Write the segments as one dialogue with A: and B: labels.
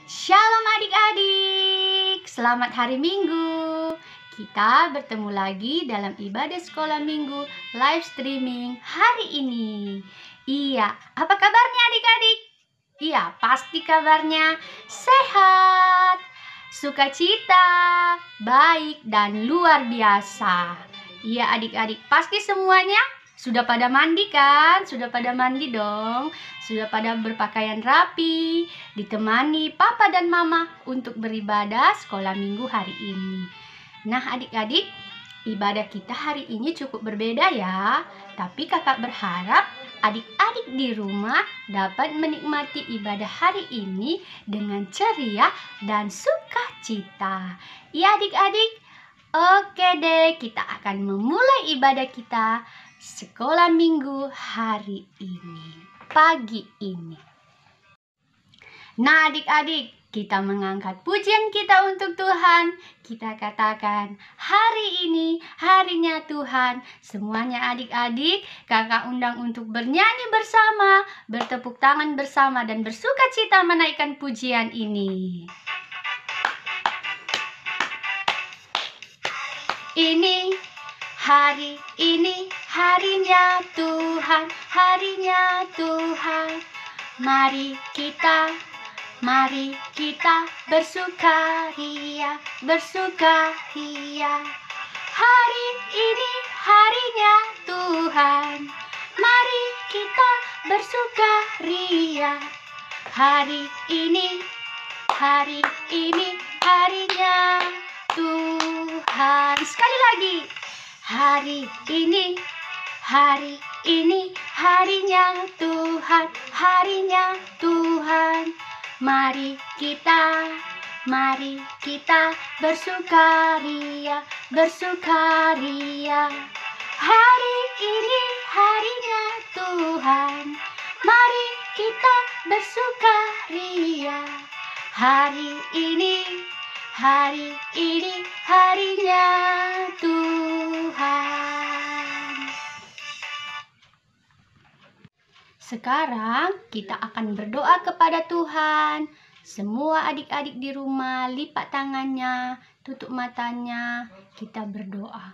A: Shalom adik-adik, selamat hari Minggu. Kita bertemu lagi dalam ibadah sekolah minggu live streaming hari ini. Iya, apa kabarnya adik-adik? Iya, pasti kabarnya sehat, sukacita, baik, dan luar biasa. Iya adik-adik, pasti semuanya sudah pada mandi kan? Sudah pada mandi dong. Sudah pada berpakaian rapi, ditemani papa dan mama untuk beribadah sekolah minggu hari ini. Nah adik-adik, ibadah kita hari ini cukup berbeda ya. Tapi kakak berharap adik-adik di rumah dapat menikmati ibadah hari ini dengan ceria dan sukacita. Ya adik-adik, oke deh, kita akan memulai ibadah kita sekolah minggu hari ini, pagi ini. Nah adik-adik, kita mengangkat pujian kita untuk Tuhan. Kita katakan, hari ini harinya Tuhan. Semuanya adik-adik, kakak undang untuk bernyanyi bersama, bertepuk tangan bersama, dan bersukacita menaikkan pujian ini. Hari ini harinya Tuhan, harinya Tuhan. Mari kita bersukaria, bersukaria. Hari ini harinya Tuhan. Mari kita bersukaria. Hari ini harinya Tuhan. Sekali lagi. Hari ini harinya Tuhan, harinya Tuhan. Mari kita bersukaria, bersukaria. Hari ini harinya Tuhan. Mari kita bersukaria. Hari ini harinya Tuhan. Sekarang kita akan berdoa kepada Tuhan. Semua adik-adik di rumah lipat tangannya, tutup matanya, kita berdoa.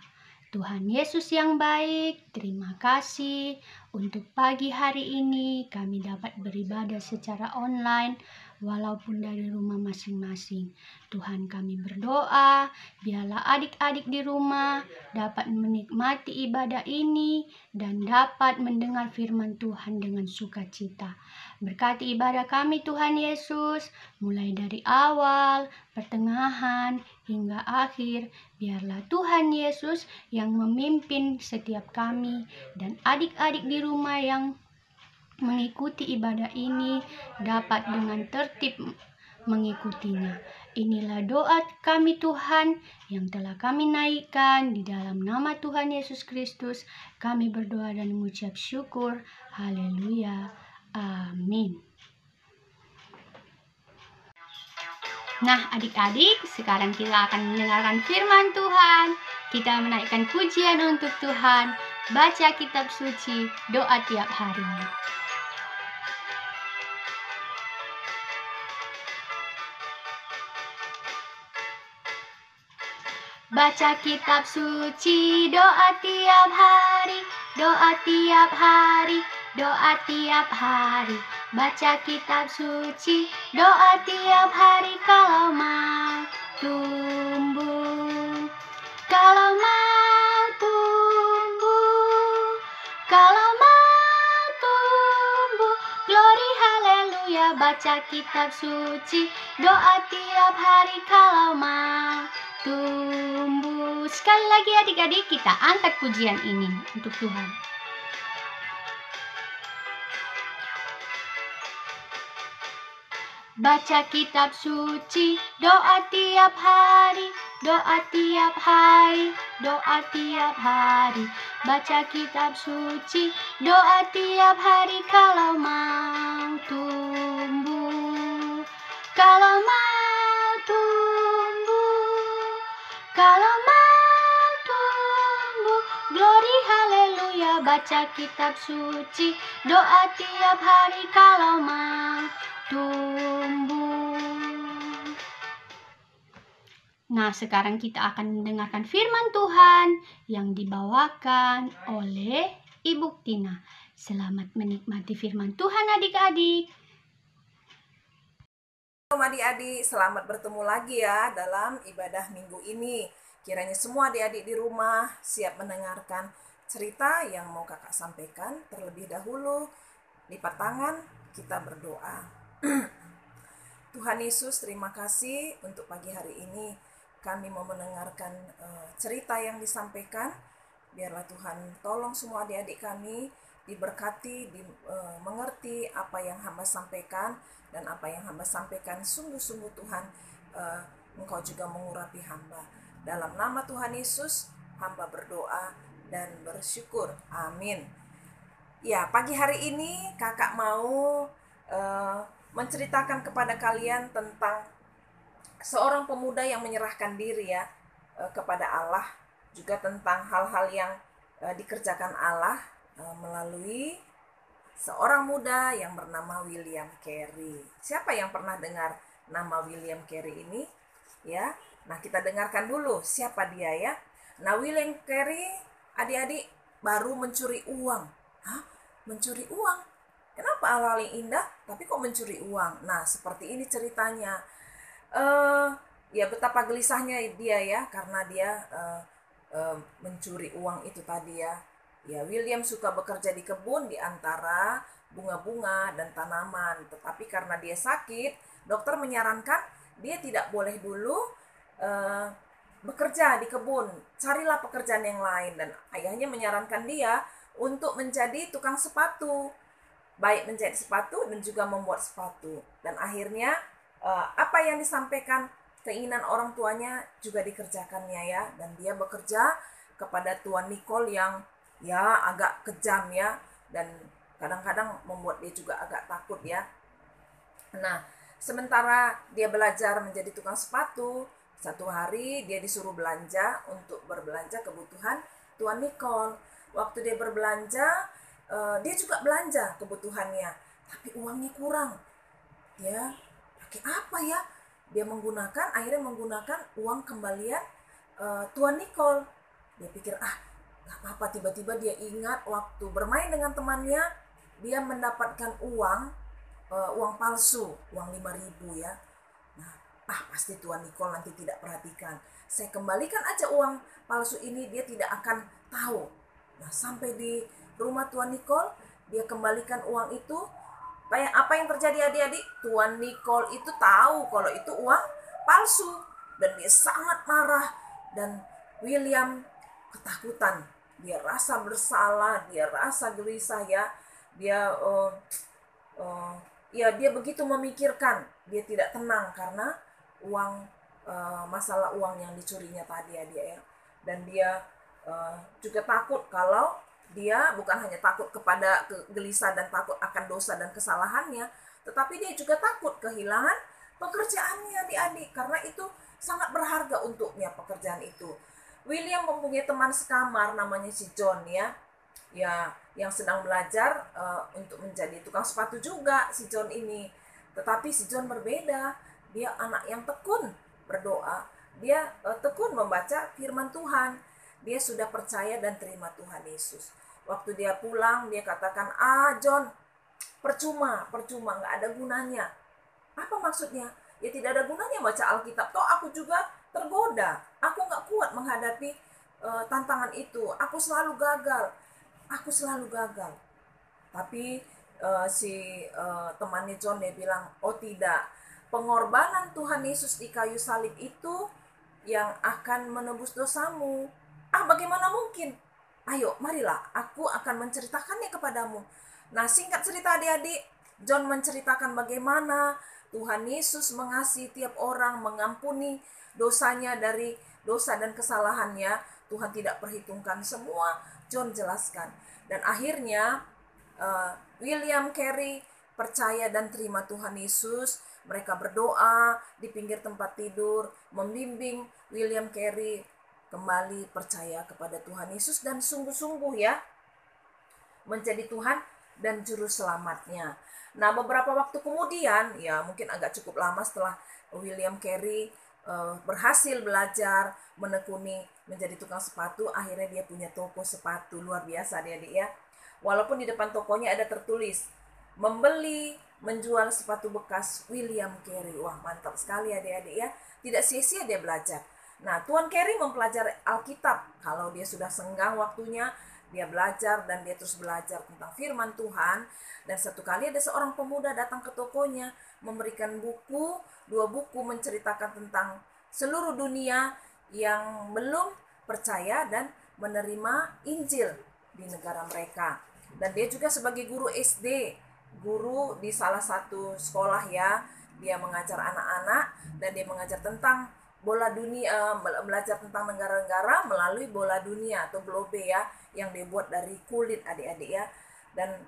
A: Tuhan Yesus yang baik, terima kasih untuk pagi hari ini kami dapat beribadah secara online walaupun dari rumah masing-masing. Tuhan kami berdoa, biarlah adik-adik di rumah dapat menikmati ibadah ini dan dapat mendengar firman Tuhan dengan sukacita. Berkati ibadah kami Tuhan Yesus, mulai dari awal, pertengahan, hingga akhir. Biarlah Tuhan Yesus yang memimpin setiap kami dan adik-adik di rumah yang mengikuti ibadah ini dapat dengan tertib mengikutinya. Inilah doa kami Tuhan yang telah kami naikkan di dalam nama Tuhan Yesus Kristus. Kami berdoa dan mengucap syukur. Haleluya. Amin. Nah adik-adik, sekarang kita akan mendengarkan firman Tuhan. Kita menaikkan pujian untuk Tuhan, baca kitab suci, doa tiap hari. Baca kitab suci, doa tiap hari, doa tiap hari, doa tiap hari. Baca kitab suci, doa tiap hari kalau mau tumbuh. Kalau mau tumbuh, kalau mau tumbuh, glory haleluya. Baca kitab suci, doa tiap hari kalau mau tumbuh. Sekali lagi adik-adik, kita angkat pujian ini untuk Tuhan. Baca kitab suci, doa tiap hari, doa tiap hari, doa tiap hari. Baca kitab suci, doa tiap hari kalau mau tumbuh. Kalau mau tumbuh, kalau mau tumbuh, glory haleluya. Baca kitab suci, doa tiap hari kalau mau tumbuh. Nah, sekarang kita akan mendengarkan firman Tuhan yang dibawakan oleh Ibu Tina. Selamat menikmati firman Tuhan adik-adik.
B: Adik-adik, selamat bertemu lagi ya dalam ibadah minggu ini. Kiranya semua adik-adik di rumah siap mendengarkan cerita yang mau kakak sampaikan. Terlebih dahulu, lipat tangan, kita berdoa. Tuhan Yesus, terima kasih untuk pagi hari ini. Kami mau mendengarkan cerita yang disampaikan. Biarlah Tuhan tolong semua adik-adik kami diberkati, mengerti apa yang hamba sampaikan, dan apa yang hamba sampaikan sungguh-sungguh Tuhan, Engkau juga mengurapi hamba. Dalam nama Tuhan Yesus, hamba berdoa dan bersyukur. Amin. Ya, pagi hari ini kakak mau menceritakan kepada kalian tentang seorang pemuda yang menyerahkan diri ya kepada Allah, juga tentang hal-hal yang dikerjakan Allah melalui seorang muda yang bernama William Carey. Siapa yang pernah dengar nama William Carey ini? Ya, nah kita dengarkan dulu siapa dia ya. Nah, William Carey, adik-adik, baru mencuri uang. Hah? Mencuri uang? Kenapa hal-hal yang indah, tapi kok mencuri uang? Nah, seperti ini ceritanya. Ya betapa gelisahnya dia ya, karena dia mencuri uang itu tadi ya. Ya, William suka bekerja di kebun di antara bunga-bunga dan tanaman. Tetapi karena dia sakit, dokter menyarankan dia tidak boleh dulu bekerja di kebun. Carilah pekerjaan yang lain. Dan ayahnya menyarankan dia untuk menjadi tukang sepatu. Baik menjahit sepatu dan juga membuat sepatu. Dan akhirnya apa yang disampaikan keinginan orang tuanya juga dikerjakannya ya. Dan dia bekerja kepada Tuan Nicole yang ya agak kejam ya, dan kadang-kadang membuat dia juga agak takut ya. Nah, sementara dia belajar menjadi tukang sepatu, satu hari dia disuruh belanja untuk berbelanja kebutuhan Tuan Nicole. Waktu dia berbelanja, dia juga belanja kebutuhannya, tapi uangnya kurang. Ya, pakai apa ya? Dia akhirnya menggunakan uang kembalian Tuan Nicole. Dia pikir, gak apa-apa. Tiba-tiba dia ingat waktu bermain dengan temannya, dia mendapatkan uang palsu, uang 5.000 ya. Nah, pasti Tuan Nicole nanti tidak perhatikan. Saya kembalikan aja uang palsu ini, dia tidak akan tahu. Nah, sampai di rumah Tuan Nicole, dia kembalikan uang itu. Apa yang terjadi adik-adik? Tuan Nicole itu tahu kalau itu uang palsu. Dan dia sangat marah. Dan William ketakutan. Dia rasa bersalah, dia rasa gelisah ya. Dia dia begitu memikirkan. Dia tidak tenang karena masalah uang yang dicurinya tadi ya. Dan dia juga takut kalau dia bukan hanya takut kepada gelisah dan takut akan dosa dan kesalahannya, tetapi dia juga takut kehilangan pekerjaannya adik-adik, karena itu sangat berharga untuknya pekerjaan itu. William mempunyai teman sekamar namanya si John ya, yang sedang belajar untuk menjadi tukang sepatu juga si John ini. Tetapi si John berbeda, dia anak yang tekun berdoa, dia tekun membaca firman Tuhan. Dia sudah percaya dan terima Tuhan Yesus. Waktu dia pulang, dia katakan, John, percuma, gak ada gunanya. Apa maksudnya? Ya tidak ada gunanya baca Alkitab. Toh aku juga tergoda. Aku gak kuat menghadapi tantangan itu. Aku selalu gagal. Tapi temannya John, dia bilang, oh tidak. Pengorbanan Tuhan Yesus di kayu salib itu yang akan menebus dosamu. Bagaimana mungkin? Ayo, marilah, aku akan menceritakannya kepadamu. Nah, singkat cerita adik-adik, John menceritakan bagaimana Tuhan Yesus mengasihi tiap orang, mengampuni dosanya dari dosa dan kesalahannya. Tuhan tidak perhitungkan semua, John jelaskan. Dan akhirnya William Carey percaya dan terima Tuhan Yesus. Mereka berdoa di pinggir tempat tidur, membimbing William Carey kembali percaya kepada Tuhan Yesus dan sungguh-sungguh ya menjadi Tuhan dan juru selamatnya. Nah, beberapa waktu kemudian, ya mungkin agak cukup lama setelah William Carey berhasil belajar, menekuni menjadi tukang sepatu, akhirnya dia punya toko sepatu. Luar biasa adik-adik ya. Walaupun di depan tokonya ada tertulis, membeli, menjual sepatu bekas William Carey. Wah, mantap sekali adik-adik ya. Tidak sia-sia dia belajar. Nah, Tuan Carey mempelajari Alkitab. Kalau dia sudah senggang waktunya, dia belajar dan dia terus belajar tentang firman Tuhan. Dan satu kali ada seorang pemuda datang ke tokonya, memberikan buku, 2 buku menceritakan tentang seluruh dunia yang belum percaya dan menerima Injil di negara mereka. Dan dia juga sebagai guru SD, guru di salah satu sekolah ya. Dia mengajar anak-anak dan dia mengajar tentang bola dunia, belajar tentang negara-negara melalui bola dunia atau globe ya, yang dibuat dari kulit adik-adik ya. Dan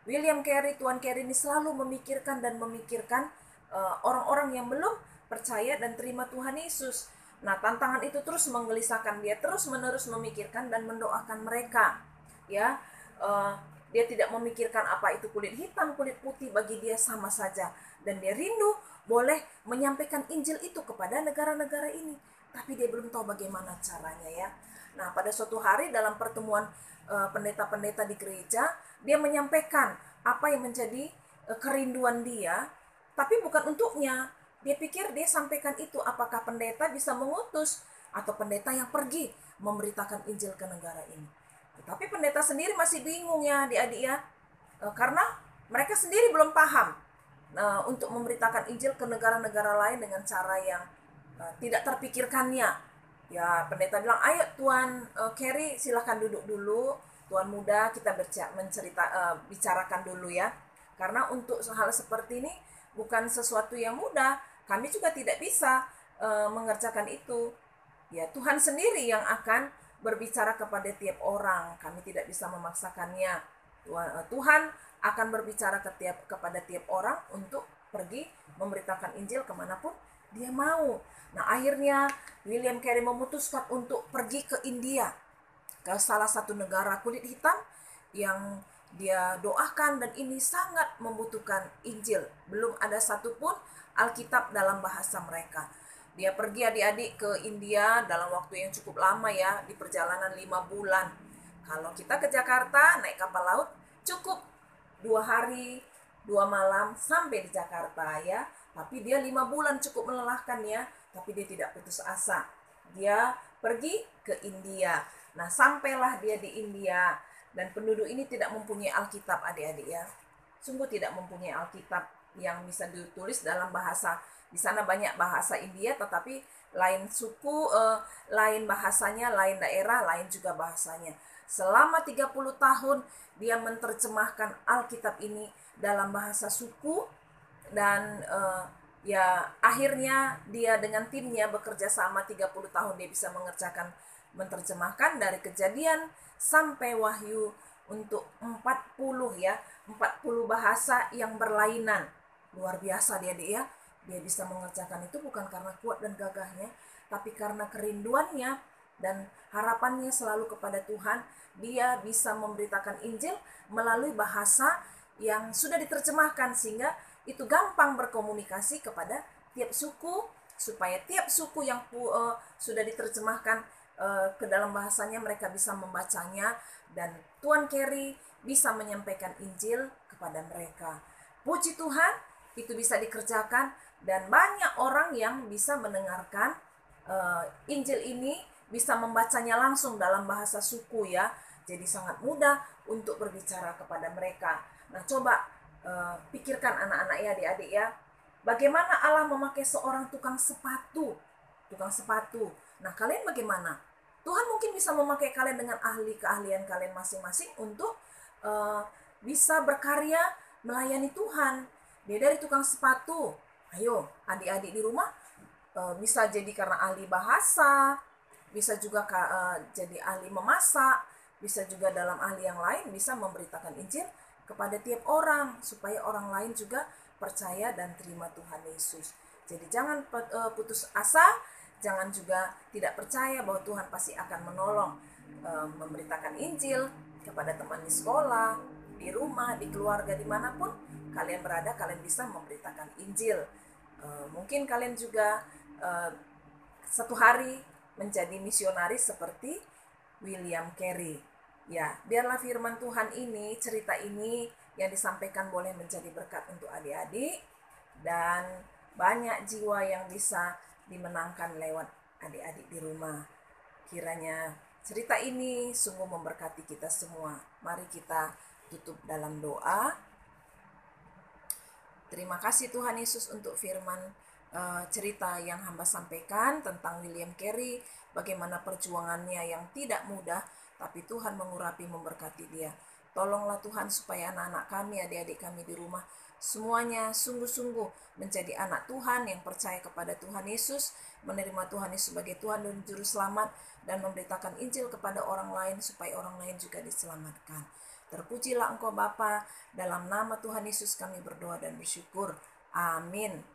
B: William Carey, Tuan Carey ini selalu memikirkan orang-orang yang belum percaya dan terima Tuhan Yesus. Nah, tantangan itu terus menggelisahkan dia, terus-menerus memikirkan dan mendoakan mereka. Ya, dia tidak memikirkan apa itu kulit hitam, kulit putih, bagi dia sama saja. Dan dia rindu boleh menyampaikan Injil itu kepada negara-negara ini. Tapi dia belum tahu bagaimana caranya ya. Nah, pada suatu hari dalam pertemuan pendeta-pendeta di gereja, dia menyampaikan apa yang menjadi kerinduan dia, tapi bukan untuknya. Dia pikir dia sampaikan itu, apakah pendeta bisa mengutus atau pendeta yang pergi memberitakan Injil ke negara ini. Tapi pendeta sendiri masih bingung ya adik-adik ya, karena mereka sendiri belum paham untuk memberitakan Injil ke negara-negara lain dengan cara yang tidak terpikirkannya. Ya, pendeta bilang, ayo Tuan Carey silahkan duduk dulu, Tuan muda, kita bicarakan dulu ya. Karena untuk hal seperti ini bukan sesuatu yang mudah, kami juga tidak bisa mengerjakan itu. Ya, Tuhan sendiri yang akan berbicara kepada tiap orang, kami tidak bisa memaksakannya. Tuhan akan berbicara kepada tiap orang untuk pergi memberitakan Injil kemanapun dia mau. Nah, akhirnya William Carey memutuskan untuk pergi ke India, ke salah satu negara kulit hitam yang dia doakan, dan ini sangat membutuhkan Injil. Belum ada satupun Alkitab dalam bahasa mereka. Dia pergi adik-adik ke India dalam waktu yang cukup lama ya, di perjalanan 5 bulan. Kalau kita ke Jakarta naik kapal laut cukup 2 hari 2 malam sampai di Jakarta ya. Tapi dia 5 bulan cukup melelahkan ya, tapi dia tidak putus asa. Dia pergi ke India. Nah, sampailah dia di India, dan penduduk ini tidak mempunyai Alkitab adik-adik ya. Sungguh tidak mempunyai Alkitab yang bisa ditulis dalam bahasa. Di sana banyak bahasa India, tetapi lain suku, lain bahasanya, lain daerah, lain juga bahasanya. Selama 30 tahun dia menerjemahkan Alkitab ini dalam bahasa suku, dan ya akhirnya dia dengan timnya bekerja sama 30 tahun dia bisa menerjemahkan dari Kejadian sampai Wahyu untuk 40 ya, 40 bahasa yang berlainan. Luar biasa dia ya. Dia bisa mengerjakan itu bukan karena kuat dan gagahnya, tapi karena kerinduannya dan harapannya selalu kepada Tuhan. Dia bisa memberitakan Injil melalui bahasa yang sudah diterjemahkan, sehingga itu gampang berkomunikasi kepada tiap suku, supaya tiap suku yang sudah diterjemahkan ke dalam bahasanya mereka bisa membacanya, dan Tuan Carey bisa menyampaikan Injil kepada mereka. Puji Tuhan, itu bisa dikerjakan, dan banyak orang yang bisa mendengarkan Injil ini, bisa membacanya langsung dalam bahasa suku ya. Jadi sangat mudah untuk berbicara kepada mereka. Nah, coba pikirkan anak-anak ya, adik-adik ya. Bagaimana Allah memakai seorang tukang sepatu. Nah, kalian bagaimana? Tuhan mungkin bisa memakai kalian dengan keahlian kalian masing-masing untuk bisa berkarya melayani Tuhan. Dia dari tukang sepatu. Ayo, adik-adik di rumah bisa jadi karena ahli bahasa, bisa juga jadi ahli memasak, bisa juga dalam ahli yang lain bisa memberitakan Injil kepada tiap orang, supaya orang lain juga percaya dan terima Tuhan Yesus. Jadi jangan putus asa, jangan juga tidak percaya bahwa Tuhan pasti akan menolong memberitakan Injil kepada teman di sekolah, di rumah, di keluarga, dimanapun kalian berada, kalian bisa memberitakan Injil. Mungkin kalian juga satu hari menjadi misionaris seperti William Carey. Ya, biarlah firman Tuhan ini, cerita ini yang disampaikan boleh menjadi berkat untuk adik-adik, dan banyak jiwa yang bisa dimenangkan lewat adik-adik di rumah. Kiranya cerita ini sungguh memberkati kita semua. Mari kita tutup dalam doa. Terima kasih Tuhan Yesus untuk firman cerita yang hamba sampaikan tentang William Carey, bagaimana perjuangannya yang tidak mudah, tapi Tuhan mengurapi memberkati dia. Tolonglah Tuhan supaya anak-anak kami, adik-adik kami di rumah, semuanya sungguh-sungguh menjadi anak Tuhan yang percaya kepada Tuhan Yesus, menerima Tuhan Yesus sebagai Tuhan dan Juru Selamat, dan memberitakan Injil kepada orang lain supaya orang lain juga diselamatkan. Terpujilah Engkau Bapa, dalam nama Tuhan Yesus kami berdoa dan bersyukur. Amin.